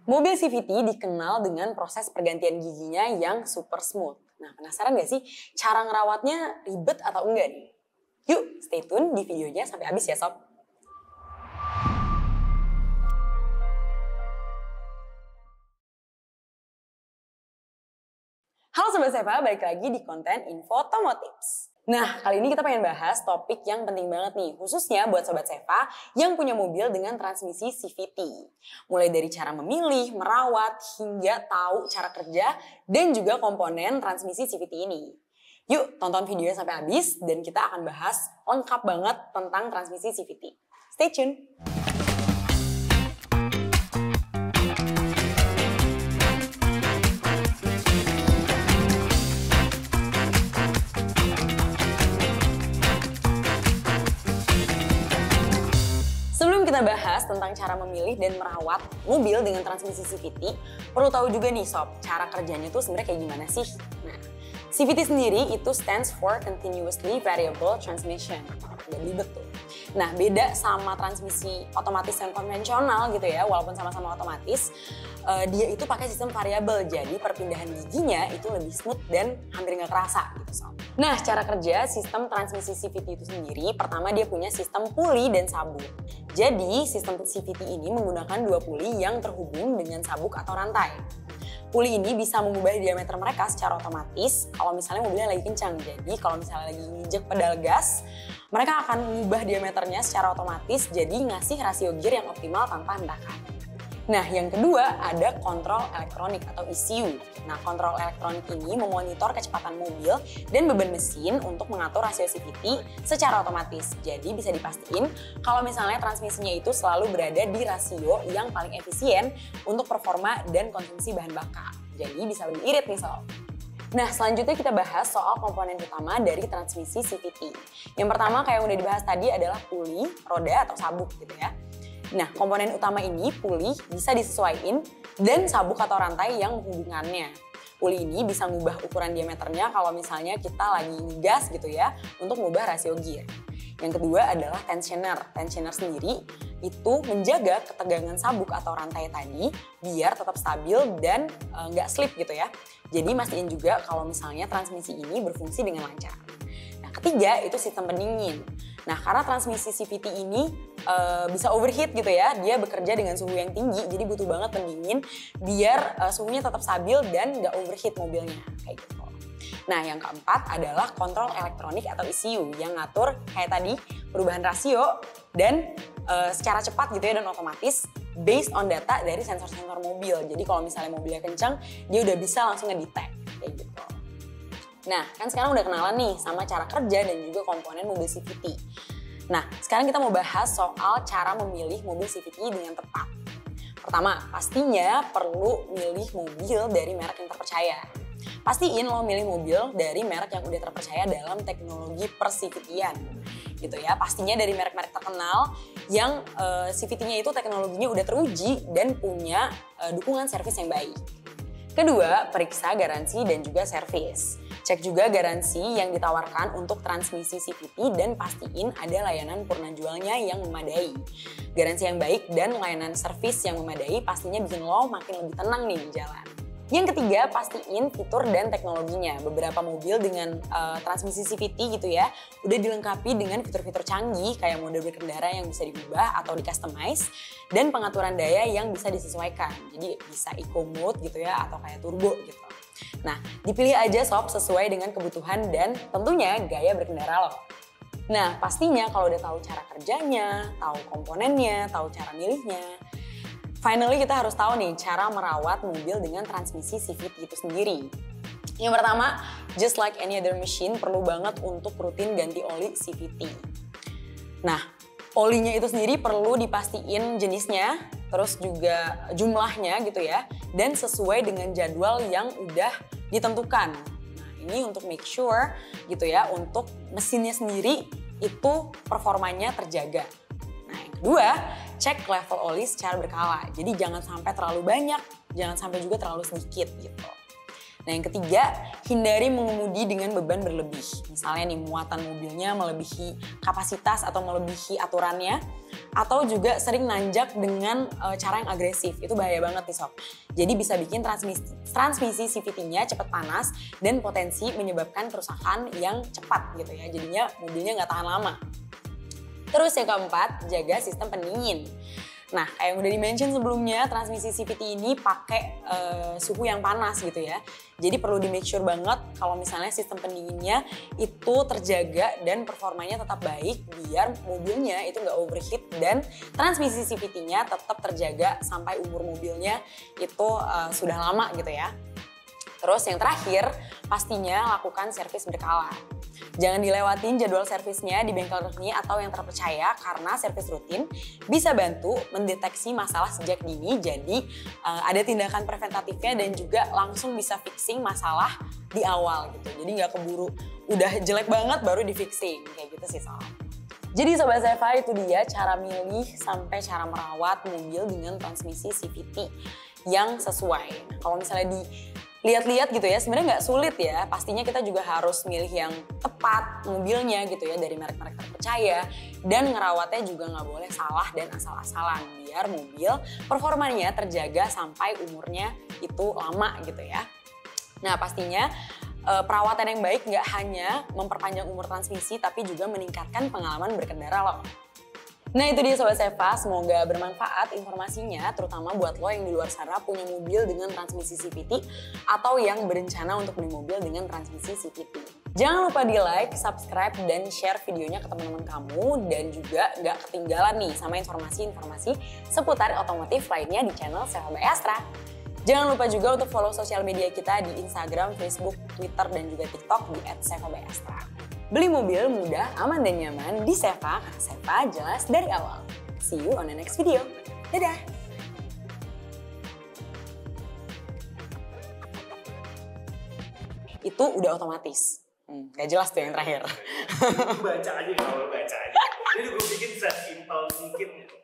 Mobil CVT dikenal dengan proses pergantian giginya yang super smooth. Nah, penasaran gak sih cara ngerawatnya ribet atau enggak nih? Yuk, stay tune di videonya sampai habis ya sob. Halo Sobat Seva, balik lagi di konten Info Otomotives. Nah, kali ini kita pengen bahas topik yang penting banget nih, khususnya buat Sobat Seva yang punya mobil dengan transmisi CVT. Mulai dari cara memilih, merawat, hingga tahu cara kerja, dan juga komponen transmisi CVT ini. Yuk, tonton videonya sampai habis, dan kita akan bahas lengkap banget tentang transmisi CVT. Stay tune! Kita bahas tentang cara memilih dan merawat mobil dengan transmisi CVT, perlu tahu juga nih sob, cara kerjanya tuh sebenarnya kayak gimana sih? Nah, CVT sendiri itu stands for Continuously Variable Transmission. Agak ribet tuh. Nah, beda sama transmisi otomatis yang konvensional gitu ya, walaupun sama-sama otomatis, dia itu pakai sistem variabel, jadi perpindahan giginya itu lebih smooth dan hampir nggak kerasa gitu sob. Nah, cara kerja sistem transmisi CVT itu sendiri, pertama dia punya sistem puli dan sabuk. Jadi, sistem CVT ini menggunakan dua puli yang terhubung dengan sabuk atau rantai. Puli ini bisa mengubah diameter mereka secara otomatis kalau misalnya mobilnya lagi kencang. Jadi, kalau misalnya lagi nginjek pedal gas, mereka akan mengubah diameternya secara otomatis jadi ngasih rasio gear yang optimal tanpa hentakan. Nah, yang kedua ada kontrol elektronik atau ECU. Nah, kontrol elektronik ini memonitor kecepatan mobil dan beban mesin untuk mengatur rasio CVT secara otomatis. Jadi bisa dipastiin kalau misalnya transmisinya itu selalu berada di rasio yang paling efisien untuk performa dan konsumsi bahan bakar. Jadi bisa lebih irit nih sob. Nah, selanjutnya kita bahas soal komponen utama dari transmisi CVT. Yang pertama kayak yang udah dibahas tadi adalah puli, roda atau sabuk gitu ya. Nah, komponen utama ini puli bisa disesuaikan dan sabuk atau rantai yang menghubungkannya. Puli ini bisa ngubah ukuran diameternya kalau misalnya kita lagi ngegas gitu ya untuk ngubah rasio gear. Yang kedua adalah tensioner. Tensioner sendiri itu menjaga ketegangan sabuk atau rantai tadi biar tetap stabil dan nggak slip gitu ya. Jadi mastiin juga kalau misalnya transmisi ini berfungsi dengan lancar. Nah, ketiga itu sistem pendingin. Nah, karena transmisi CVT ini bisa overheat gitu ya, dia bekerja dengan suhu yang tinggi, jadi butuh banget pendingin biar suhunya tetap stabil dan nggak overheat mobilnya, kayak gitu. Nah, yang keempat adalah kontrol elektronik atau ECU yang ngatur kayak tadi perubahan rasio dan secara cepat gitu ya dan otomatis based on data dari sensor-sensor mobil. Jadi kalau misalnya mobilnya kencang, dia udah bisa langsung ngedetect kayak gitu. Nah, kan sekarang udah kenalan nih sama cara kerja dan juga komponen mobil CVT. Nah, sekarang kita mau bahas soal cara memilih mobil CVT dengan tepat. Pertama, pastinya perlu milih mobil dari merek yang terpercaya. Pastiin lo milih mobil dari merek yang udah terpercaya dalam teknologi per-CVT-an. Gitu ya, pastinya dari merek-merek terkenal yang CVT-nya itu teknologinya udah teruji dan punya dukungan servis yang baik. Kedua, periksa garansi dan juga servis. Cek juga garansi yang ditawarkan untuk transmisi CVT dan pastiin ada layanan purna jualnya yang memadai. Garansi yang baik dan layanan servis yang memadai pastinya bikin lo makin lebih tenang nih di jalan. Yang ketiga, pastiin fitur dan teknologinya. Beberapa mobil dengan transmisi CVT gitu ya, udah dilengkapi dengan fitur-fitur canggih kayak mode berkendara yang bisa diubah atau di-customize dan pengaturan daya yang bisa disesuaikan. Jadi bisa eco mode gitu ya atau kayak turbo gitu. Nah, dipilih aja sob sesuai dengan kebutuhan dan tentunya gaya berkendara lo. Nah, pastinya kalau udah tahu cara kerjanya, tahu komponennya, tahu cara milihnya, finally kita harus tahu nih cara merawat mobil dengan transmisi CVT itu sendiri. Yang pertama, just like any other machine, perlu banget untuk rutin ganti oli CVT. Nah, olinya itu sendiri perlu dipastiin jenisnya, terus juga jumlahnya gitu ya, dan sesuai dengan jadwal yang udah ditentukan. Nah, ini untuk make sure gitu ya, untuk mesinnya sendiri itu performanya terjaga. Nah, yang kedua, cek level oli secara berkala. Jadi jangan sampai terlalu banyak, jangan sampai juga terlalu sedikit gitu. Nah yang ketiga, hindari mengemudi dengan beban berlebih. Misalnya nih muatan mobilnya melebihi kapasitas atau melebihi aturannya. Atau juga sering nanjak dengan cara yang agresif. Itu bahaya banget nih sob. Jadi bisa bikin transmisi CVT-nya cepat panas dan potensi menyebabkan kerusakan yang cepat gitu ya. Jadinya mobilnya nggak tahan lama. Terus yang keempat, jaga sistem pendingin. Nah, kayak yang udah di-mention sebelumnya, transmisi CVT ini pakai suhu yang panas gitu ya. Jadi perlu di-make sure banget kalau misalnya sistem pendinginnya itu terjaga dan performanya tetap baik biar mobilnya itu nggak overheat dan transmisi CVT-nya tetap terjaga sampai umur mobilnya itu sudah lama gitu ya. Terus yang terakhir, pastinya lakukan servis berkala. Jangan dilewatin jadwal servisnya di bengkel resmi atau yang terpercaya karena servis rutin bisa bantu mendeteksi masalah sejak dini. Jadi ada tindakan preventatifnya dan juga langsung bisa fixing masalah di awal gitu. Jadi nggak keburu udah jelek banget baru di fixing kayak gitu sih soal. Jadi Sobat Seva itu dia cara milih sampai cara merawat mobil dengan transmisi CVT yang sesuai. Nah, kalau misalnya lihat-lihat gitu ya, sebenarnya nggak sulit ya. Pastinya kita juga harus milih yang tepat mobilnya gitu ya dari merek-merek terpercaya dan ngerawatnya juga nggak boleh salah dan asal-asalan biar mobil performanya terjaga sampai umurnya itu lama gitu ya. Nah pastinya perawatan yang baik nggak hanya memperpanjang umur transmisi tapi juga meningkatkan pengalaman berkendara loh. Nah itu dia Sobat Seva, semoga bermanfaat informasinya terutama buat lo yang di luar sana punya mobil dengan transmisi CVT atau yang berencana untuk beli mobil dengan transmisi CVT. Jangan lupa di like, subscribe, dan share videonya ke teman-teman kamu dan juga gak ketinggalan nih sama informasi-informasi seputar otomotif lainnya di channel Seva by Astra. Jangan lupa juga untuk follow sosial media kita di Instagram, Facebook, Twitter, dan juga TikTok di @seva_by_astra. Beli mobil mudah, aman, dan nyaman di Seva karena Seva jelas dari awal. See you on the next video. Dadah! Itu udah otomatis. Gak jelas tuh yang terakhir. Baca aja kalau baca aja. Jadi gue bikin sesimpel mungkin.